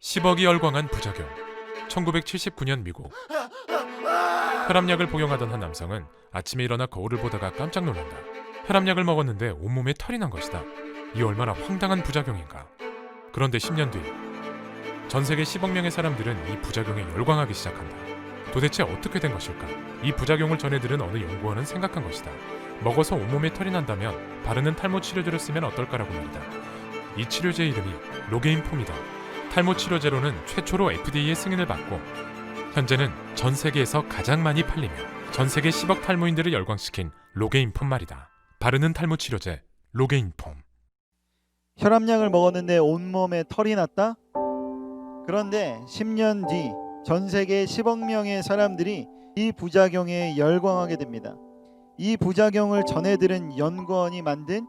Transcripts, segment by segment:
10억이 열광한 부작용. 1979년 미국. 혈압약을 복용하던 한 남성은 아침에 일어나 거울을 보다가 깜짝 놀란다. 혈압약을 먹었는데 온몸에 털이 난 것이다. 이 얼마나 황당한 부작용인가. 그런데 10년 뒤 전 세계 10억 명의 사람들은 이 부작용에 열광하기 시작한다. 도대체 어떻게 된 것일까? 이 부작용을 전해들은 어느 연구원은 생각한 것이다. 먹어서 온몸에 털이 난다면 바르는 탈모 치료제를 쓰면 어떨까라고 말이다. 이 치료제 이름이 로게인폼이다. 탈모 치료제로는 최초로 FDA의 승인을 받고 현재는 전 세계에서 가장 많이 팔리며 전 세계 10억 탈모인들을 열광시킨 로게인폼 말이다. 바르는 탈모 치료제 로게인폼. 혈압약을 먹었는데 온몸에 털이 났다? 그런데 10년 뒤 전 세계 10억 명의 사람들이 이 부작용에 열광하게 됩니다. 이 부작용을 전해들은 연구원이 만든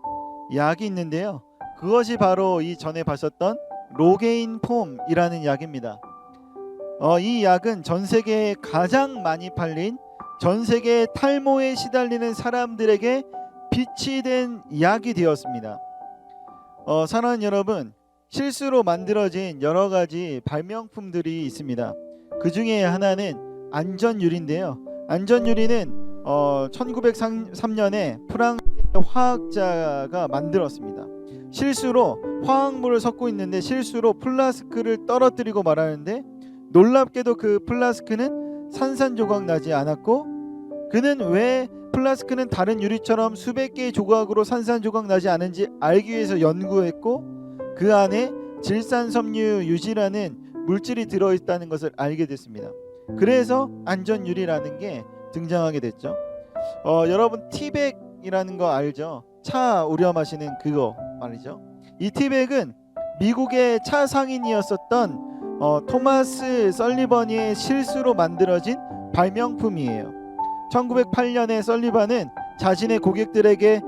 약이 있는데요. 그것이 바로 이 전에 봤었던 로게인폼이라는 약입니다. 이 약은 전 세계에 가장 많이 팔린 전 세계 탈모에 시달리는 사람들에게 빛이 된 약이 되었습니다. 사랑하는 여러분, 실수로 만들어진 여러 가지 발명품들이 있습니다. 그 중에 하나는 안전유리인데요. 안전유리는 1903년에 프랑스의 화학자가 만들었습니다. 실수로 화학물을 섞고 있는데 실수로 플라스크를 떨어뜨리고 말하는데 놀랍게도 그 플라스크는 산산조각 나지 않았고, 그는 왜 플라스크는 다른 유리처럼 수백 개의 조각으로 산산조각 나지 않은지 알기 위해서 연구했고, 그 안에 질산섬유 유지라는 물질이 들어있다는 것을 알게 됐습니다. 그래서 안전유리라는 게 등장하게 됐죠. 여러분 티백이라는 거 알죠? 차 우려 마시는 그거 말이죠. 이 티백은 미국의 차 상인이었었던 토마스 설리번의 실수로 만들어진 발명품이에요. 1908년에 설리번은 자신의 고객들에게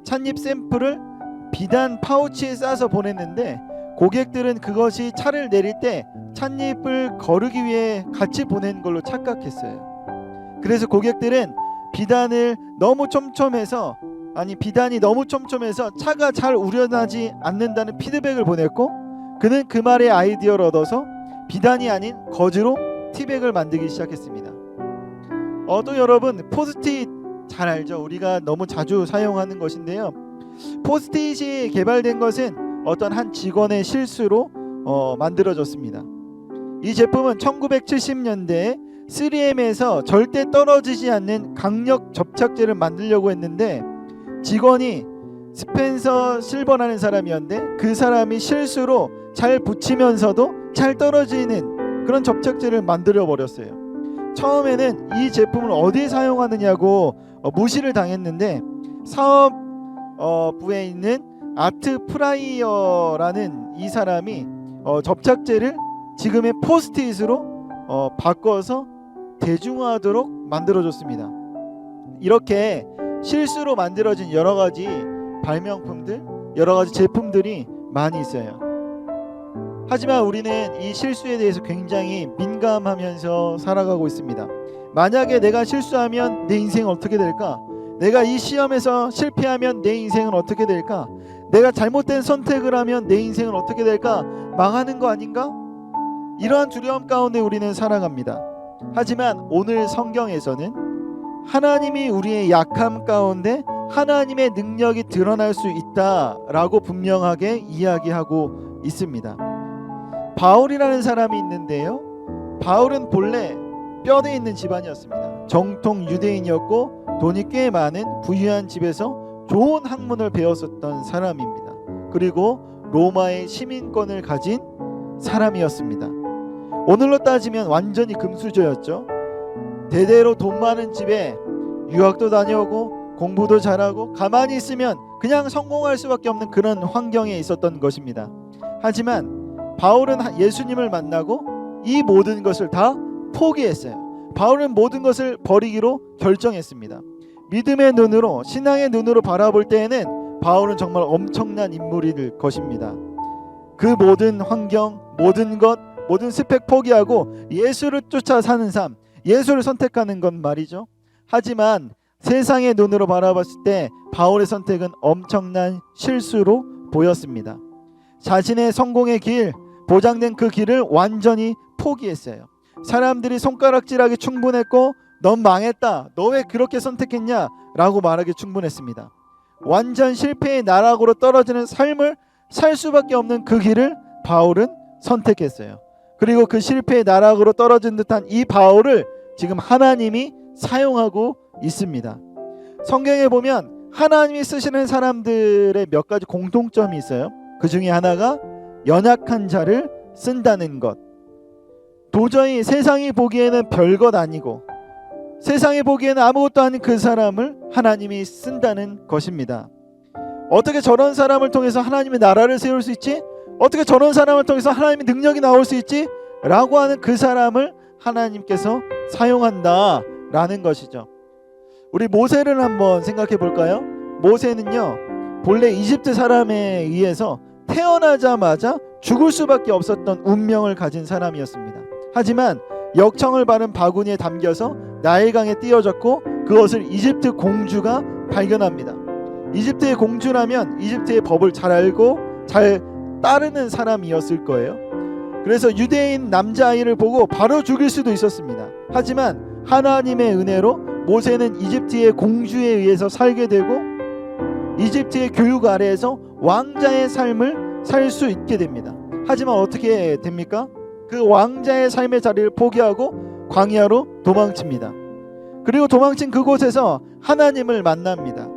찻잎 샘플을 비단 파우치에 싸서 보냈는데, 고객들은 그것이 차를 내릴 때 찻잎을 거르기 위해 같이 보낸 걸로 착각했어요. 그래서 고객들은 비단이 너무 촘촘해서 차가 잘 우려나지 않는다는 피드백을 보냈고, 그는 그 말에 아이디어를 얻어서 비단이 아닌 거즈로 티백을 만들기 시작했습니다. 또 여러분 포스트잇 잘 알죠? 우리가 너무 자주 사용하는 것인데요. 포스트잇이 개발된 것은 어떤 한 직원의 실수로 만들어졌습니다. 이 제품은 1970년대에 3M에서 절대 떨어지지 않는 강력 접착제를 만들려고 했는데, 직원이 스펜서 실버라는 사람이었는데 그 사람이 실수로 잘 붙이면서도 잘 떨어지는 그런 접착제를 만들어 버렸어요. 처음에는 이 제품을 어디에 사용하느냐고 무시를 당했는데, 사업부에 있는 아트 프라이어라는 이 사람이 접착제를 지금의 포스트잇으로 바꿔서 대중화하도록 만들어줬습니다. 이렇게 실수로 만들어진 여러 가지 발명품들, 여러 가지 제품들이 많이 있어요. 하지만 우리는 이 실수에 대해서 굉장히 민감하면서 살아가고 있습니다. 만약에 내가 실수하면 내 인생은 어떻게 될까? 내가 이 시험에서 실패하면 내 인생은 어떻게 될까? 내가 잘못된 선택을 하면 내 인생은 어떻게 될까? 망하는 거 아닌가? 이러한 두려움 가운데 우리는 살아갑니다. 하지만 오늘 성경에서는 하나님이 우리의 약함 가운데 하나님의 능력이 드러날 수 있다라고 분명하게 이야기하고 있습니다. 바울이라는 사람이 있는데요. 바울은 본래 뼈대 있는 집안이었습니다. 정통 유대인이었고 돈이 꽤 많은 부유한 집에서 좋은 학문을 배웠었던 사람입니다. 그리고 로마의 시민권을 가진 사람이었습니다. 오늘로 따지면 완전히 금수저였죠. 대대로 돈 많은 집에 유학도 다녀오고 공부도 잘하고 가만히 있으면 그냥 성공할 수밖에 없는 그런 환경에 있었던 것입니다. 하지만 바울은 예수님을 만나고 이 모든 것을 다 포기했어요. 바울은 모든 것을 버리기로 결정했습니다. 믿음의 눈으로, 신앙의 눈으로 바라볼 때에는 바울은 정말 엄청난 인물이 될 것입니다. 그 모든 환경, 모든 것, 모든 스펙 포기하고 예수를 쫓아 사는 삶, 예수를 선택하는 건 말이죠. 하지만 세상의 눈으로 바라봤을 때 바울의 선택은 엄청난 실수로 보였습니다. 자신의 성공의 길, 보장된 그 길을 완전히 포기했어요. 사람들이 손가락질하기 충분했고 넌 망했다, 너 왜 그렇게 선택했냐 라고 말하기 충분했습니다. 완전 실패의 나락으로 떨어지는 삶을 살 수밖에 없는 그 길을 바울은 선택했어요. 그리고 그 실패의 나락으로 떨어진 듯한 이 바울을 지금 하나님이 사용하고 있습니다. 성경에 보면 하나님이 쓰시는 사람들의 몇 가지 공통점이 있어요. 그 중에 하나가 연약한 자를 쓴다는 것. 도저히 세상이 보기에는 별것 아니고 세상이 보기에는 아무것도 아닌 그 사람을 하나님이 쓴다는 것입니다. 어떻게 저런 사람을 통해서 하나님의 나라를 세울 수 있지? 어떻게 저런 사람을 통해서 하나님의 능력이 나올 수 있지? 라고 하는 그 사람을 하나님께서 사용한다 라는 것이죠. 우리 모세를 한번 생각해 볼까요? 모세는요, 본래 이집트 사람에 의해서 태어나자마자 죽을 수밖에 없었던 운명을 가진 사람이었습니다. 하지만 역청을 바른 바구니에 담겨서 나일강에 띄어졌고 그것을 이집트 공주가 발견합니다. 이집트의 공주라면 이집트의 법을 잘 알고 잘 따르는 사람이었을 거예요. 그래서 유대인 남자아이를 보고 바로 죽일 수도 있었습니다. 하지만 하나님의 은혜로 모세는 이집트의 공주에 의해서 살게 되고 이집트의 교육 아래에서 왕자의 삶을 살 수 있게 됩니다. 하지만 어떻게 됩니까? 그 왕자의 삶의 자리를 포기하고 광야로 도망칩니다. 그리고 도망친 그곳에서 하나님을 만납니다.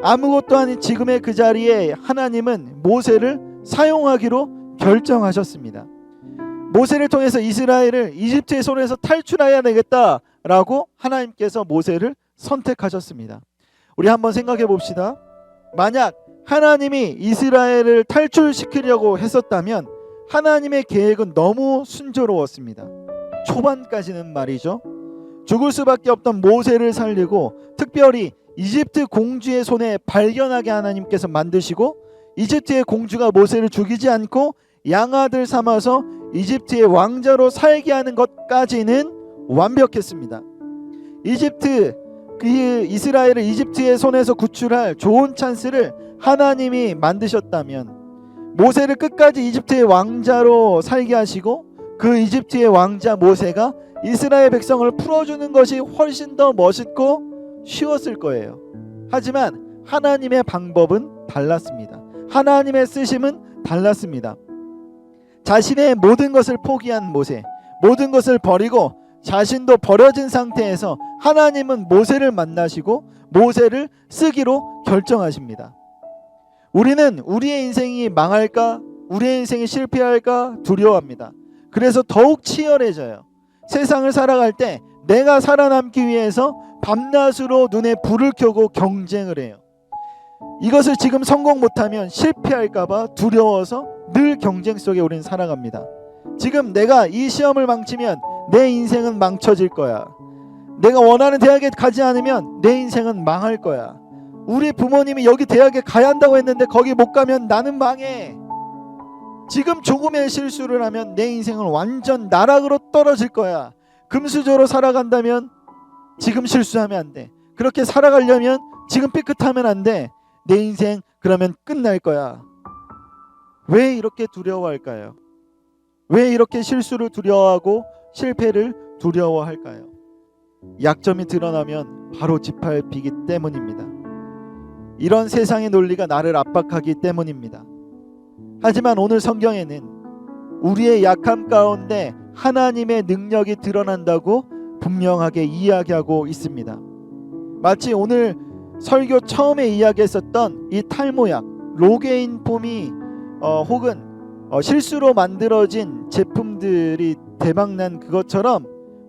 아무것도 아닌 지금의 그 자리에 하나님은 모세를 사용하기로 결정하셨습니다. 모세를 통해서 이스라엘을 이집트의 손에서 탈출해야 되겠다라고 하나님께서 모세를 선택하셨습니다. 우리 한번 생각해 봅시다. 만약 하나님이 이스라엘을 탈출시키려고 했었다면 하나님의 계획은 너무 순조로웠습니다. 초반까지는 말이죠. 죽을 수밖에 없던 모세를 살리고 특별히 이집트 공주의 손에 발견하게 하나님께서 만드시고 이집트의 공주가 모세를 죽이지 않고 양아들 삼아서 이집트의 왕자로 살게 하는 것까지는 완벽했습니다. 이스라엘을 이집트의 손에서 구출할 좋은 찬스를 하나님이 만드셨다면 모세를 끝까지 이집트의 왕자로 살게 하시고 그 이집트의 왕자 모세가 이스라엘 백성을 풀어주는 것이 훨씬 더 멋있고 쉬웠을 거예요. 하지만 하나님의 방법은 달랐습니다. 하나님의 쓰심은 달랐습니다. 자신의 모든 것을 포기한 모세, 모든 것을 버리고 자신도 버려진 상태에서 하나님은 모세를 만나시고 모세를 쓰기로 결정하십니다. 우리는 우리의 인생이 망할까, 우리의 인생이 실패할까 두려워합니다. 그래서 더욱 치열해져요. 세상을 살아갈 때 내가 살아남기 위해서 밤낮으로 눈에 불을 켜고 경쟁을 해요. 이것을 지금 성공 못하면 실패할까봐 두려워서 늘 경쟁 속에 우리는 살아갑니다. 지금 내가 이 시험을 망치면 내 인생은 망쳐질 거야. 내가 원하는 대학에 가지 않으면 내 인생은 망할 거야. 우리 부모님이 여기 대학에 가야 한다고 했는데 거기 못 가면 나는 망해. 지금 조금의 실수를 하면 내 인생은 완전 나락으로 떨어질 거야. 금수저로 살아간다면 지금 실수하면 안 돼. 그렇게 살아가려면 지금 삐끗하면 안 돼. 내 인생 그러면 끝날 거야. 왜 이렇게 두려워할까요? 왜 이렇게 실수를 두려워하고 실패를 두려워할까요? 약점이 드러나면 바로 짓밟히기 때문입니다. 이런 세상의 논리가 나를 압박하기 때문입니다. 하지만 오늘 성경에는 우리의 약함 가운데 하나님의 능력이 드러난다고 분명하게 이야기하고 있습니다. 마치 오늘 설교 처음에 이야기했었던 이 탈모약, 로게인 폼이 혹은 실수로 만들어진 제품들이 대박난 그것처럼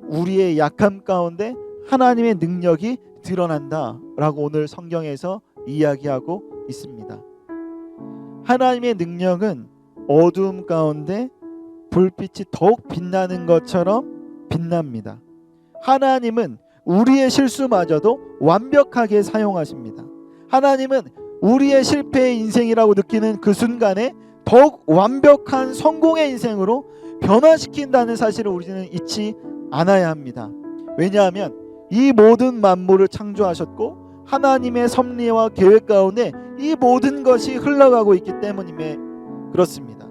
우리의 약함 가운데 하나님의 능력이 드러난다라고 오늘 성경에서 이야기하고 있습니다. 하나님의 능력은 어두움 가운데 불빛이 더욱 빛나는 것처럼 빛납니다. 하나님은 우리의 실수마저도 완벽하게 사용하십니다. 하나님은 우리의 실패의 인생이라고 느끼는 그 순간에 더욱 완벽한 성공의 인생으로 변화시킨다는 사실을 우리는 잊지 않아야 합니다. 왜냐하면 이 모든 만물을 창조하셨고 하나님의 섭리와 계획 가운데 이 모든 것이 흘러가고 있기 때문임에 그렇습니다.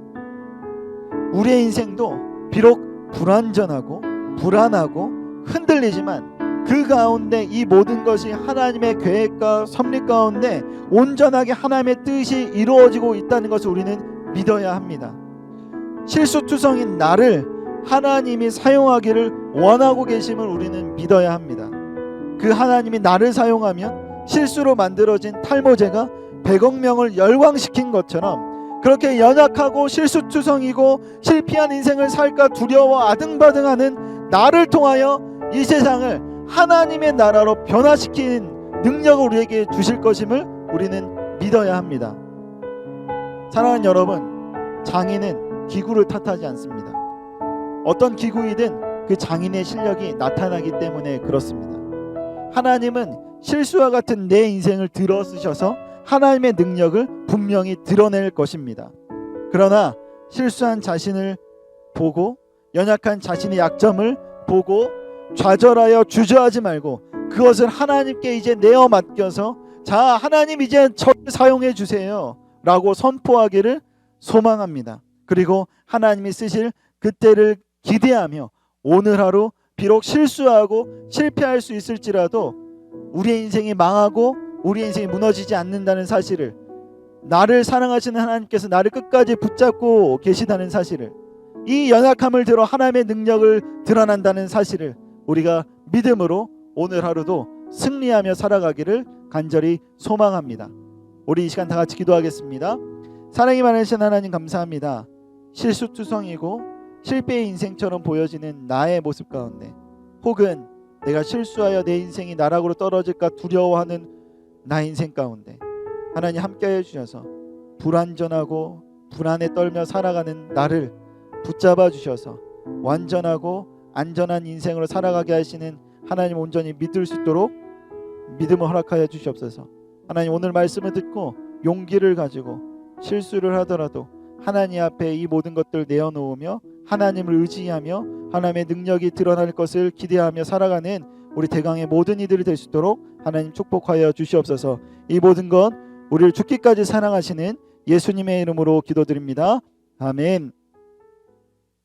우리의 인생도 비록 불완전하고 불안하고 흔들리지만 그 가운데 이 모든 것이 하나님의 계획과 섭리 가운데 온전하게 하나님의 뜻이 이루어지고 있다는 것을 우리는 믿어야 합니다. 실수투성인 나를 하나님이 사용하기를 원하고 계심을 우리는 믿어야 합니다. 그 하나님이 나를 사용하면 실수로 만들어진 탈모제가 100억 명을 열광시킨 것처럼 그렇게 연약하고 실수투성이고 실패한 인생을 살까 두려워 아등바등하는 나를 통하여 이 세상을 하나님의 나라로 변화시키는 능력을 우리에게 주실 것임을 우리는 믿어야 합니다. 사랑하는 여러분, 장인은 기구를 탓하지 않습니다. 어떤 기구이든 그 장인의 실력이 나타나기 때문에 그렇습니다. 하나님은 실수와 같은 내 인생을 들어 쓰셔서 하나님의 능력을 분명히 드러낼 것입니다. 그러나 실수한 자신을 보고 연약한 자신의 약점을 보고 좌절하여 주저하지 말고 그것을 하나님께 이제 내어 맡겨서 자, 하나님 이제 저를 사용해 주세요 라고 선포하기를 소망합니다. 그리고 하나님이 쓰실 그때를 기대하며 오늘 하루 비록 실수하고 실패할 수 있을지라도 우리의 인생이 망하고 우리의 인생이 무너지지 않는다는 사실을, 나를 사랑하시는 하나님께서 나를 끝까지 붙잡고 계시다는 사실을, 이 연약함을 들어 하나님의 능력을 드러난다는 사실을 우리가 믿음으로 오늘 하루도 승리하며 살아가기를 간절히 소망합니다. 우리 이 시간 다 같이 기도하겠습니다. 사랑이 많으신 하나님 감사합니다. 실수투성이고 실패의 인생처럼 보여지는 나의 모습 가운데 혹은 내가 실수하여 내 인생이 나락으로 떨어질까 두려워하는 나의 인생 가운데 하나님 함께해 주셔서 불완전하고 불안에 떨며 살아가는 나를 붙잡아 주셔서 완전하고 안전한 인생으로 살아가게 하시는 하나님 온전히 믿을 수 있도록 믿음을 허락하여 주시옵소서. 하나님 오늘 말씀을 듣고 용기를 가지고 실수를 하더라도 하나님 앞에 이 모든 것들 내어놓으며 하나님을 의지하며 하나님의 능력이 드러날 것을 기대하며 살아가는 우리 대강의 모든 이들이 될 수 있도록 하나님 축복하여 주시옵소서. 이 모든 것 우리를 죽기까지 사랑하시는 예수님의 이름으로 기도드립니다. 아멘.